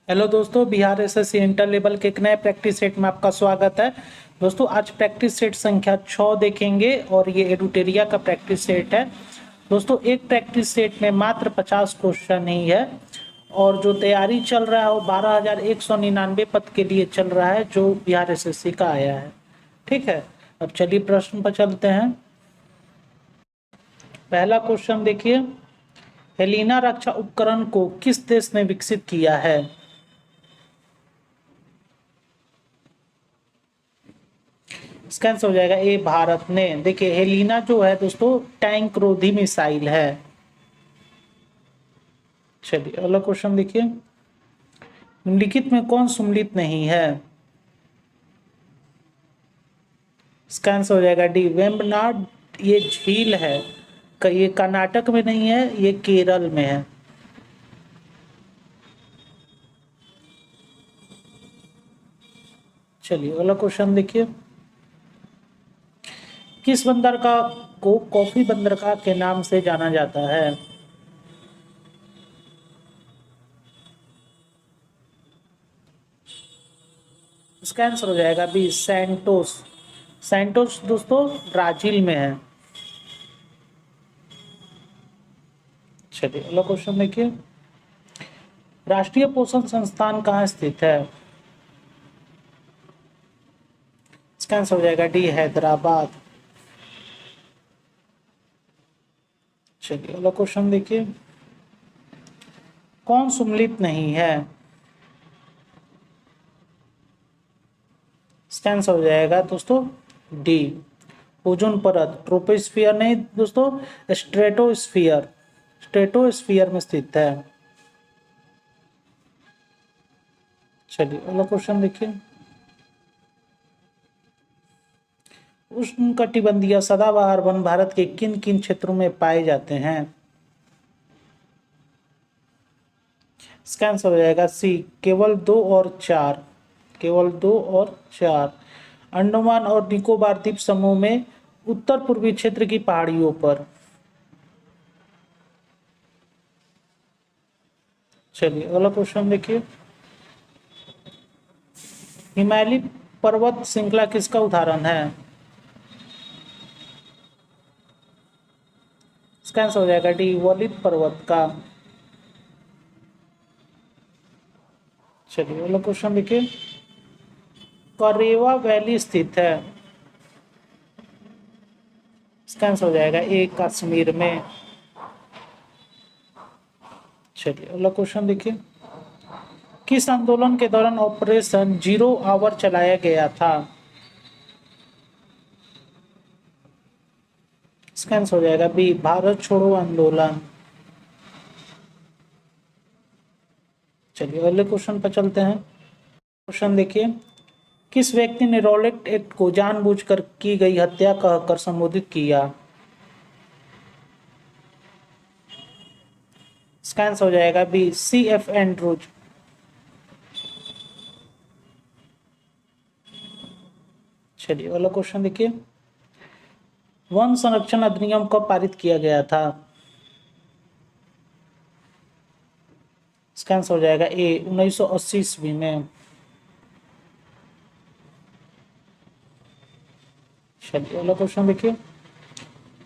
Hello दोस्तों, Bihar SSC inter level के एक नए प्रैक्टिस सेट में आपका स्वागत है। दोस्तों आज प्रैक्टिस सेट संख्या 6 देखेंगे और ये एडुटेरिया का प्रैक्टिस सेट है। दोस्तों एक प्रैक्टिस सेट में मात्र 50 क्वेश्चन ही है और जो तैयारी चल रहा है वो 12,199 पद के लिए चल रहा है जो बिहार एसएससी का आया है। ठीक है, अब चलिए प्रश्न पर चलते हैं। पहला क्वेश्चन देखिए, हेलिना रक्षा उपकरण को किस देश ने विकसित किया है? इसका आंसर हो जाएगा ए, भारत ने। देखिए हेलिना जो है दोस्तों टैंक रोधी मिसाइल है। चलिए अगला क्वेश्चन देखिए, निम्नलिखित में कौन सम्मिलित नहीं है? इसका आंसर हो जाएगा डी, वेम्बनाड। ये झील है, ये कर्नाटक में नहीं है, ये केरल में है। चलिए अगला क्वेश्चन देखिए, किस बंदरगाह को कॉफी बंदरगाह के नाम से जाना जाता है? इसका आंसर हो जाएगा बी, सैंटोस। सैंटोस दोस्तों ब्राजील में है। चलिए अगला क्वेश्चन देखिए, राष्ट्रीय पोषण संस्थान कहाँ स्थित है? इसका आंसर हो जाएगा डी, हैदराबाद। चलिए अगला क्वेश्चन देखिए, कौन सम्मिलित नहीं है? इसका आंसर हो जाएगा दोस्तों डी, ओजोन परत। ट्रोपोस्फियर नहीं दोस्तों, स्ट्रेटोस्फियर। स्ट्रेटोस्फियर में स्थित है। चलिए अगला क्वेश्चन देखिए, उष्णकटिबंधीय सदाबहार वन भारत के किन किन क्षेत्रों में पाए जाते हैं? इसका आंसर हो जाएगा सी, केवल 2 और 4। केवल 2 और 4। अंडमान और निकोबार द्वीप समूह में उत्तर पूर्वी क्षेत्र की पहाड़ियों पर। चलिए अगला क्वेश्चन देखिए, हिमालय पर्वत श्रृंखला किसका उदाहरण है? इसका आंसर हो जाएगा डी, वलित पर्वत का। चलिए अगला क्वेश्चन देखिए, करेवा वैली स्थित है। इसका आंसर हो जाएगा ए, कश्मीर में। चलिए अगला क्वेश्चन देखिए, किस आंदोलन के दौरान ऑपरेशन जीरो आवर चलाया गया था? इसका आंसर हो जाएगा बी, भारत छोड़ो आंदोलन। चलिए अगले क्वेश्चन पर चलते हैं। क्वेश्चन देखिए, किस व्यक्ति ने रॉलेट एक्ट को जानबूझकर की गई हत्या कहकर संबोधित किया? इसका आंसर हो जाएगा बी, सी एफ एंड्रूज। चलिए अगला क्वेश्चन देखिए, वन संरक्षण अधिनियम कब पारित किया गया था? इसका आंसर हो जाएगा ए, 1980 ईस्वी में। चलिए अगला क्वेश्चन देखिए,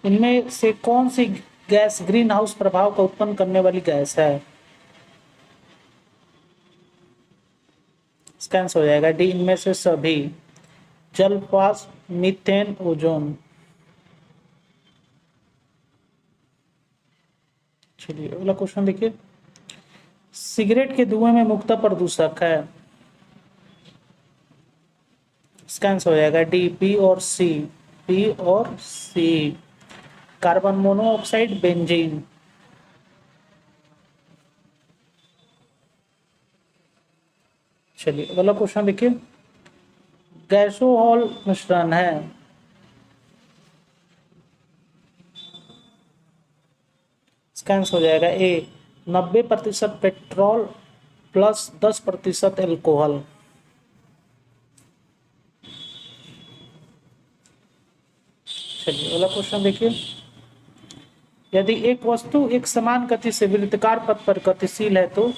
इनमें से कौन सी गैस ग्रीन हाउस प्रभाव का उत्पन्न करने वाली गैस है? इसका आंसर हो जाएगा डी, इनमें से सभी। जलवाष्प, मीथेन, ओजोन। चलिए अगला क्वेश्चन देखिए, सिगरेट के धुएं में मुख्य प्रदूषक है। इसका आंसर हो जाएगा डी, बी और सी। बी और सी, कार्बन मोनोऑक्साइड, बेंजीन। चलिए अगला क्वेश्चन देखिए, गैसोहॉल मिश्रण है। इसका आंसर हो जाएगा ए, 90% पेट्रोल प्लस 10% एल्कोहल। चलिए अगला क्वेश्चन देखिए, यदि एक वस्तु एक समान गति से वृत्ताकार पथ पर गतिशील है तो?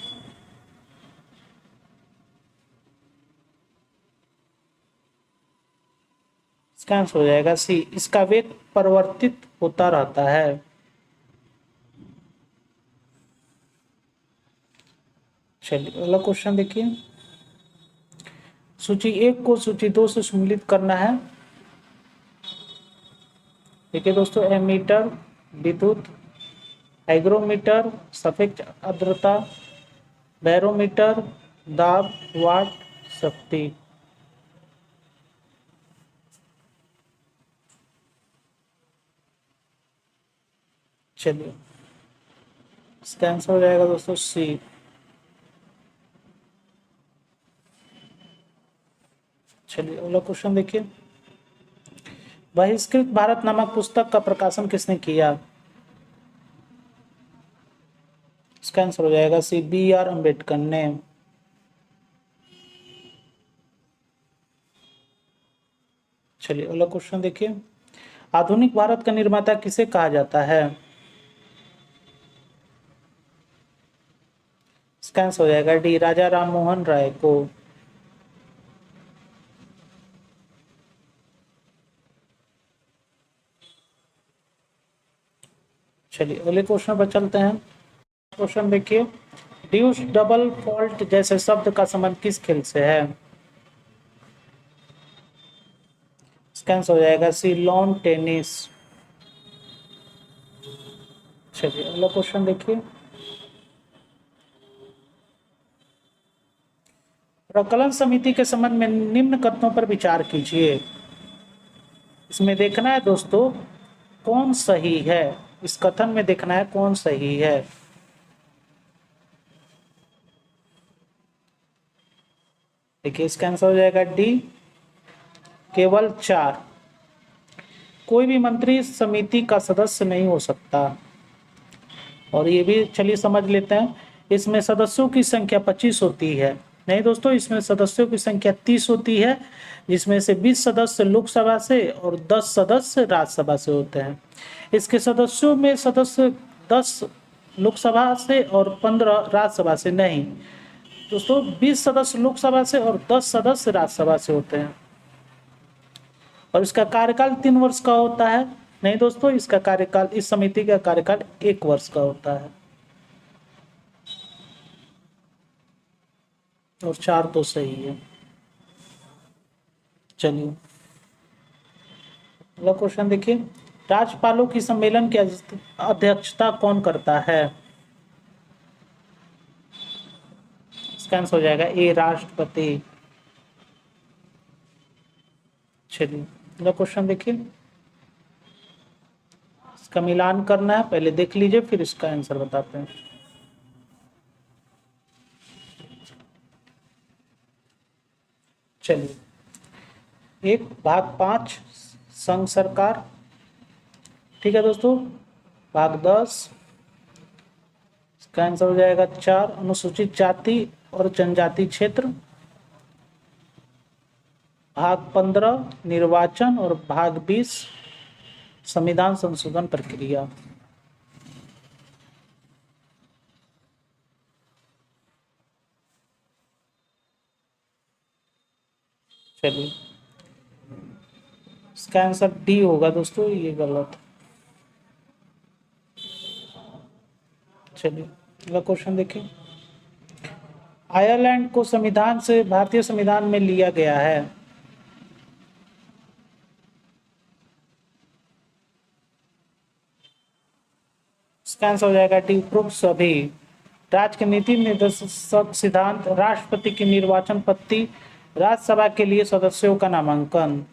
इसका आंसर हो जाएगा सी, इसका वेग परिवर्तित होता रहता है। चलिए अगला क्वेश्चन देखिए, सूची 1 को सूची 2 से सम्मिलित करना है। देखिए दोस्तों, एमीटर विद्युत, हाइग्रोमीटर सापेक्ष आर्द्रता, बैरोमीटर दाब, वाट शक्ति। चलिए इसका आंसर हो जाएगा दोस्तों सी। चलिए अगला क्वेश्चन देखिए, बहिष्कृत भारत नामक पुस्तक का प्रकाशन किसने किया? इसका आंसर हो जाएगा सी, बी आर अम्बेडकर ने। चलिए अगला क्वेश्चन देखिए, आधुनिक भारत का निर्माता किसे कहा जाता है? इसका आंसर हो जाएगा डी, राजा राम मोहन राय को। चलिए अगले क्वेश्चन पर चलते हैं। क्वेश्चन देखिए, ड्यूस डबल फॉल्ट जैसे शब्द का संबंध किस खेल से है? इसका आंसर हो जाएगा सी, लॉन टेनिस। चलिए अगला क्वेश्चन देखिए, प्रकलन समिति के संबंध में निम्न कथनों पर विचार कीजिए। इसमें देखना है दोस्तों कौन सही है, इस कथन में देखना है कौन सही है। देखिए इसका आंसर हो जाएगा डी, केवल 4। कोई भी मंत्री समिति का सदस्य नहीं हो सकता। और ये भी चलिए समझ लेते हैं, इसमें सदस्यों की संख्या 25 होती है। नहीं दोस्तों, इसमें सदस्यों की संख्या 30 होती है, जिसमें से 20 सदस्य लोकसभा से और 10 सदस्य राज्यसभा से होते हैं। इसके सदस्यों में सदस्य 10 लोकसभा से और 15 राज्यसभा से नहीं दोस्तों, 20 सदस्य लोकसभा से और 10 सदस्य राज्यसभा से होते हैं। और इसका कार्यकाल 3 वर्ष का होता है। नहीं दोस्तों, इसका कार्यकाल, इस समिति का कार्यकाल 1 वर्ष का होता है। और 4 तो सही है। चलिए अगला क्वेश्चन देखिए, राज्यपालों की सम्मेलन की अध्यक्षता कौन करता है? इसका आंसर हो जाएगा ए, राष्ट्रपति। चलिए अगला क्वेश्चन देखिए, इसका मिलान करना है, पहले देख लीजिए फिर इसका आंसर बताते हैं। चलिए, 1 भाग 5 संघ सरकार, ठीक है दोस्तों। भाग 10, इसका आंसर हो जाएगा 4 अनुसूचित जाति और जनजाति क्षेत्र। भाग 15 निर्वाचन और भाग 20 संविधान संशोधन प्रक्रिया। चलिए इसका आंसर डी होगा दोस्तों, ये गलत। चलिए अगला क्वेश्चन देखिए, आयरलैंड को संविधान से भारतीय संविधान में लिया गया है। इसका आंसर हो जाएगा डी, उपरोक्त सभी। राज्य के नीति निर्देशक सिद्धांत, राष्ट्रपति की निर्वाचन पद्धति, राज्यसभा के लिए सदस्यों का नामांकन।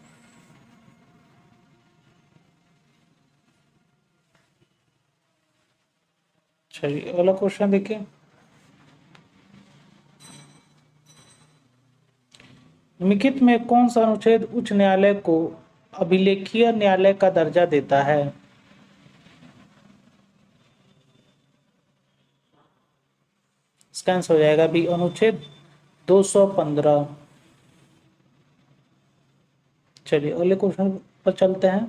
चलिए अगला क्वेश्चन देखिए, निम्नलिखित में कौन सा अनुच्छेद उच्च न्यायालय को अभिलेखीय न्यायालय का दर्जा देता है? इसका आंसर हो जाएगा बी, अनुच्छेद 215। चलिए अगले क्वेश्चन पर चलते हैं।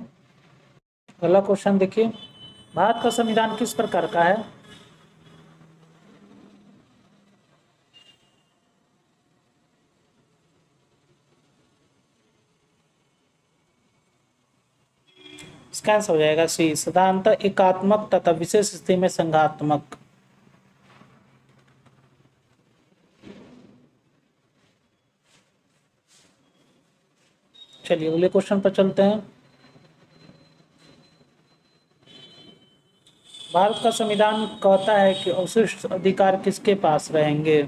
अगला क्वेश्चन देखिए, भारत का संविधान किस प्रकार का है? इसका आंसर हो जाएगा सी, साधारणतः एकात्मक तथा विशेष स्थिति में संघात्मक। चलिए अगले क्वेश्चन पर चलते हैं। भारत का संविधान कहता है कि अवशिष्ट अधिकार किसके पास रहेंगे?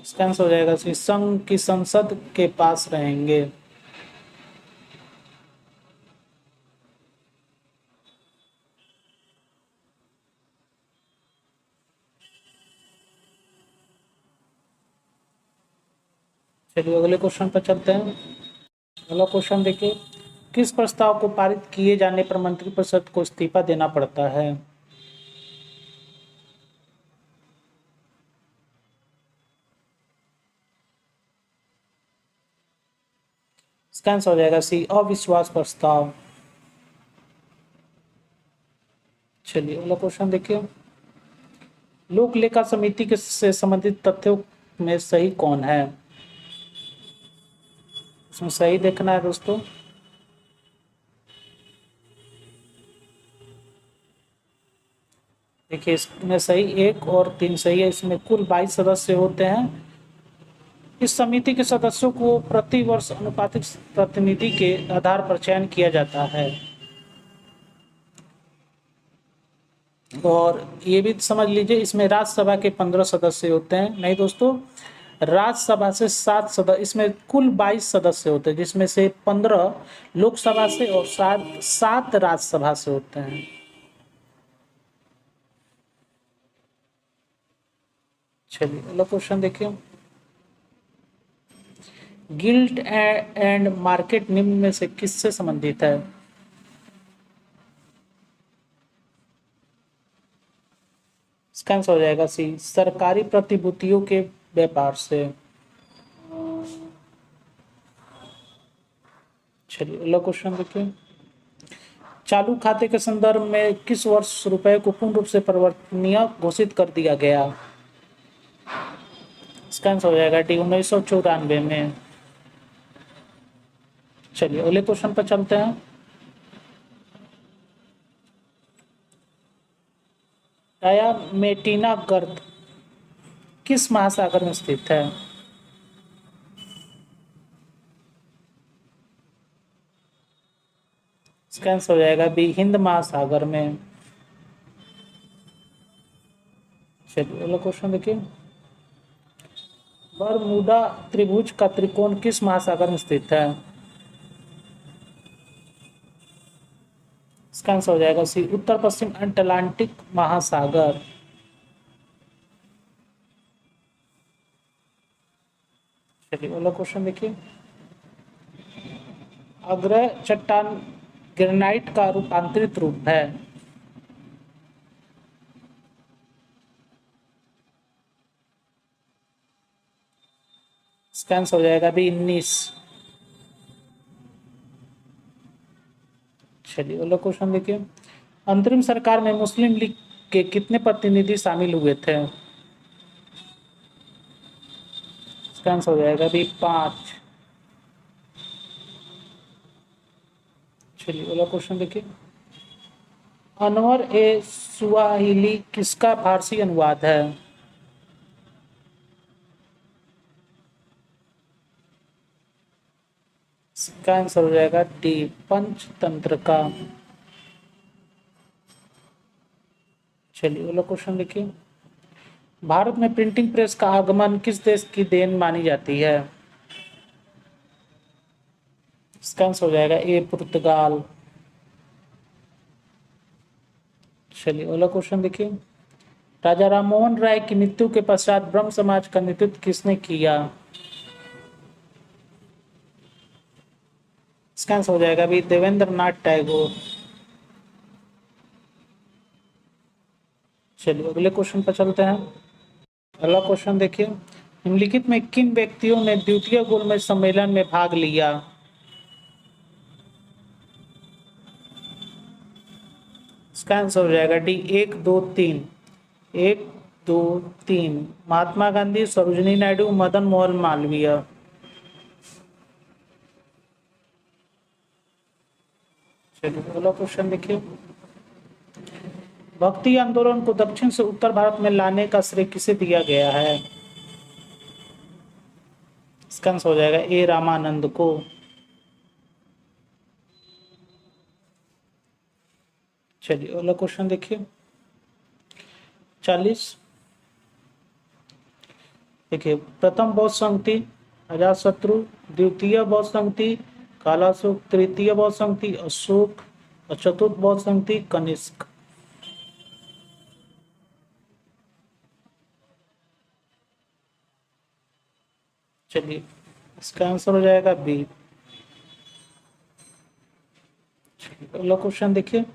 इसका आंसर हो जाएगा सी, संघ की संसद के पास रहेंगे। चलिए अगले क्वेश्चन पर चलते हैं। अगला क्वेश्चन देखिए, किस प्रस्ताव को पारित किए जाने पर मंत्रिपरिषद को इस्तीफा देना पड़ता है? इसका आंसर हो जाएगा सी, अविश्वास प्रस्ताव। चलिए अगला क्वेश्चन देखिए, लोक लेखा समिति के से संबंधित तथ्यों में सही कौन है? इसमें सही देखना है दोस्तों। देखिए इसमें सही 1 और 3 सही है। इसमें कुल 22 सदस्य होते हैं। इस समिति के सदस्यों को प्रति वर्ष अनुपातिक प्रतिनिधि के आधार पर चयन किया जाता है। और ये भी समझ लीजिए, इसमें राज्यसभा के 15 सदस्य होते हैं। नहीं दोस्तों, राज्यसभा से 7 सदस्य, इसमें कुल 22 सदस्य होते हैं, जिसमें से 15 लोकसभा से और 7 राज्यसभा से होते हैं। चलिए अगला क्वेश्चन देखिए, गिल्ड एंड मार्केट निम्न में से किससे संबंधित है? इसका आंसर हो जाएगा सी, सरकारी प्रतिभूतियों के व्यापार से। चलिए अगला क्वेश्चन देखिए, चालू खाते के संदर्भ में किस वर्ष रुपए को पूर्ण रूप से परिवर्तनीय घोषित कर दिया गया? इसका आंसर हो जाएगा डी, 1994 में। चलिए अगले क्वेश्चन पर चलते हैं। डायामेटिना गर्त किस महासागर में स्थित है? इसका आंसर हो जाएगा बी, हिंद महासागर में। चलिए अगला क्वेश्चन देखिए, बरमूडा त्रिभुज का त्रिकोण किस महासागर में स्थित है? इसका आंसर हो जाएगा सी, उत्तर पश्चिम अटलांटिक महासागर। चलिए अगला क्वेश्चन देखिए, अग्रय चट्टान ग्रेनाइट का रूपांतरित रूप है। इसका आंसर हो जाएगा बी, 19। चलिए अगला क्वेश्चन देखिए, अंतरिम सरकार में मुस्लिम लीग के कितने प्रतिनिधि शामिल हुए थे? इसका आंसर हो जाएगा बी, 5। चलिए अगला क्वेश्चन देखिए, अनवर ए सुवाहिली किसका फारसी अनुवाद है? इसका आंसर हो जाएगा डी, पंचतंत्र का। चलिए अगला क्वेश्चन देखिए, भारत में प्रिंटिंग प्रेस का आगमन किस देश की देन मानी जाती है? इसका आंसर हो जाएगा ए, पुर्तगाल। चलिए अगला क्वेश्चन देखिए, राजा राममोहन राय की मृत्यु के पश्चात ब्रह्म समाज का नेतृत्व किसने किया? इसका आंसर हो जाएगा भी, देवेंद्र नाथ टैगोर। चलिए अगले क्वेश्चन पर चलते हैं। अगला क्वेश्चन देखिए, निम्नलिखित में किन व्यक्तियों ने द्वितीय गोलमेज सम्मेलन में भाग लिया? इसका आंसर हो जाएगा डी, 1, 2, 3। 1, दो, तीन। महात्मा गांधी, सरोजिनी नायडू, मदन मोहन मालवीय। चलिए अगला क्वेश्चन देखिए। भक्ति आंदोलन को दक्षिण से उत्तर भारत में लाने का श्रेय किसे दिया गया है? इसका आंसर हो जाएगा ए रामानंद को। चलिए अगला क्वेश्चन देखिए 40। देखिए, प्रथम बौद्ध संगति अजातशत्रु, द्वितीय बौद्ध संगति कालाशोक, तृतीय बौद्ध संगति अशोक और चतुर्थ बौद्ध संगति कनिष्क। चलिए इसका आंसर हो जाएगा बी। अगला क्वेश्चन देखिए।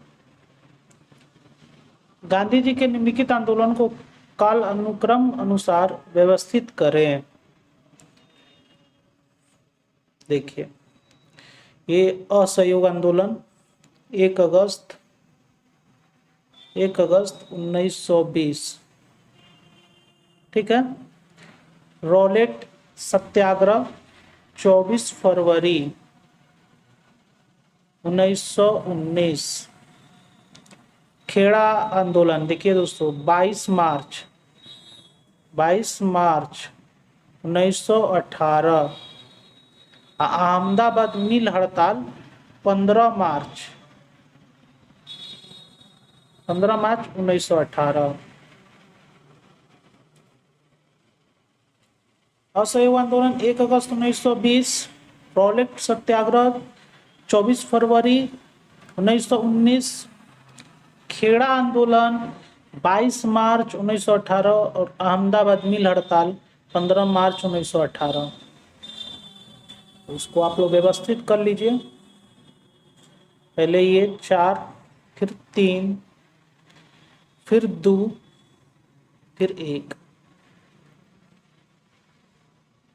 गांधी जी के निम्नलिखित आंदोलन को काल अनुक्रम अनुसार व्यवस्थित करें। देखिए, ये असहयोग आंदोलन 1 अगस्त 1920, ठीक है। रॉलेट सत्याग्रह 24 फरवरी 1919। खेड़ा आंदोलन देखिए दोस्तों 22 मार्च 1918। अहमदाबाद मिल हड़ताल 15 मार्च 1918। असहयोग आंदोलन 1 अगस्त 1920। रॉलेट सत्याग्रह 24 फरवरी 1919। खेड़ा आंदोलन 22 मार्च 1918 और अहमदाबाद मिल हड़ताल 15 मार्च 1918। उसको आप लोग व्यवस्थित कर लीजिए। पहले ये 4, फिर 3, फिर 2, फिर 1।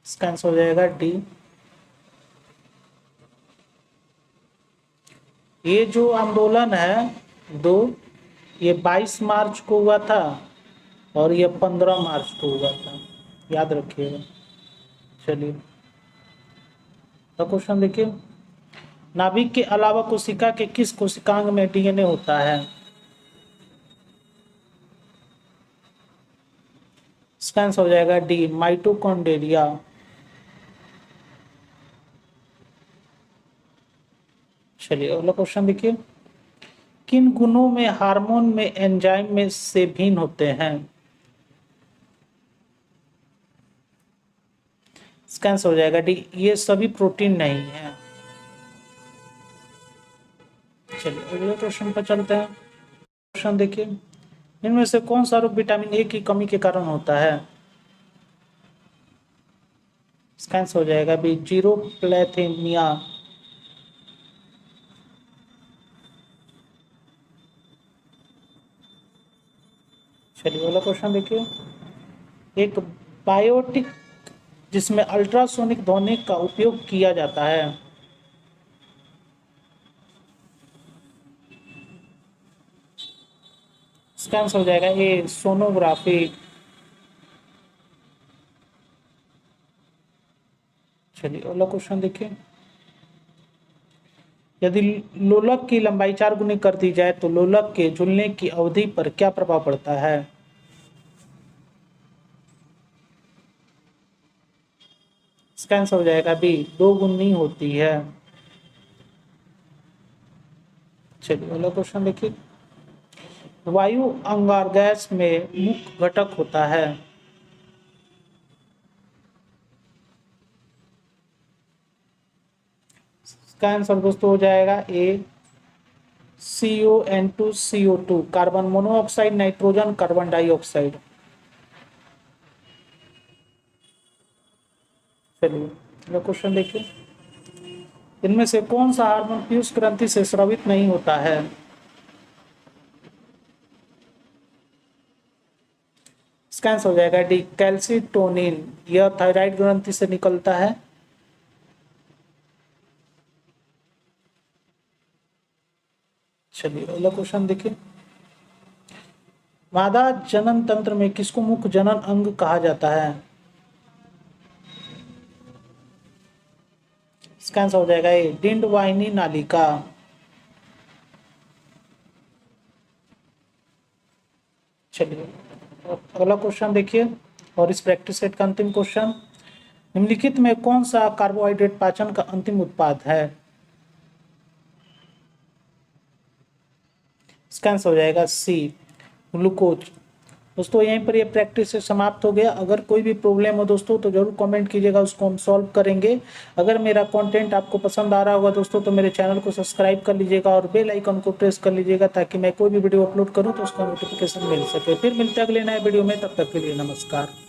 इसका आंसर हो जाएगा डी। ये जो आंदोलन है दो, ये 22 मार्च को हुआ था और ये 15 मार्च को हुआ था, याद रखिएगा। चलिए क्वेश्चन देखिए। नाभिक के अलावा कोशिका के किस कोशिकांग में डीएनए होता है? इसका आंसर हो जाएगा डी, माइटोकॉन्ड्रिया। चलिए अगला क्वेश्चन देखिए। किन गुणों में हार्मोन में एंजाइम में से भिन्न होते हैं? इसका आंसर हो जाएगा डी, ये सभी प्रोटीन नहीं है। चलिए अगले क्वेश्चन पर चलते हैं। क्वेश्चन देखिए। इनमें से कौन सा रोग विटामिन ए की कमी के कारण होता है? इसका आंसर हो जाएगा बी, जीरोप्लैथेमिया। चलिए अगला क्वेश्चन देखिए। एक बायोटिक जिसमें अल्ट्रासोनिक ध्वनि का उपयोग किया जाता है। इसका आंसर हो जाएगा ए, सोनोग्राफी। चलिए अगला क्वेश्चन देखिए। यदि लोलक की लंबाई 4 गुनी कर दी जाए तो लोलक के झूलने की अवधि पर क्या प्रभाव पड़ता है? इसका आंसर हो जाएगा बी, 2 गुनी होती है। चलिए अगला क्वेश्चन देखिए। वायु अंगार गैस में मुख्य घटक होता है। इसका आंसर दोस्तों हो जाएगा ए, CON2 CO2, carbon monoxide, nitrogen, carbon dioxide. चलिए अगला क्वेश्चन देखिए। इनमें से कौन सा हार्मोन पीयूष ग्रंथि से स्रावित नहीं होता है? इसका आंसर हो जाएगा डी, कैल्सिटोनिन। यह थायराइड ग्रंथि से निकलता है। चलिए अगला क्वेश्चन देखिए। मादा जनन तंत्र में किसको मुख्य जनन अंग कहा जाता है? इसका आंसर हो जाएगा ए, डिंड वाहिनी नालिका। चलिए अगला क्वेश्चन देखिए, और इस प्रैक्टिस सेट का अंतिम क्वेश्चन, निम्नलिखित में कौन सा कार्बोहाइड्रेट पाचन का अंतिम उत्पाद है? इसका आंसर हो जाएगा सी, ग्लूकोज। दोस्तों यहीं पर ये प्रैक्टिस से समाप्त हो गया। अगर कोई भी प्रॉब्लम हो दोस्तों तो जरूर कमेंट कीजिएगा, उसको हम सॉल्व करेंगे। अगर मेरा कंटेंट आपको पसंद आ रहा होगा दोस्तों तो मेरे चैनल को सब्सक्राइब कर लीजिएगा और बेल आइकन को प्रेस कर लीजिएगा, ताकि मैं कोई भी वीडियो अपलोड करूं तो उसका नोटिफिकेशन मिल सके। फिर मिलते हैं अगले नए वीडियो में, तब तक के लिए नमस्कार।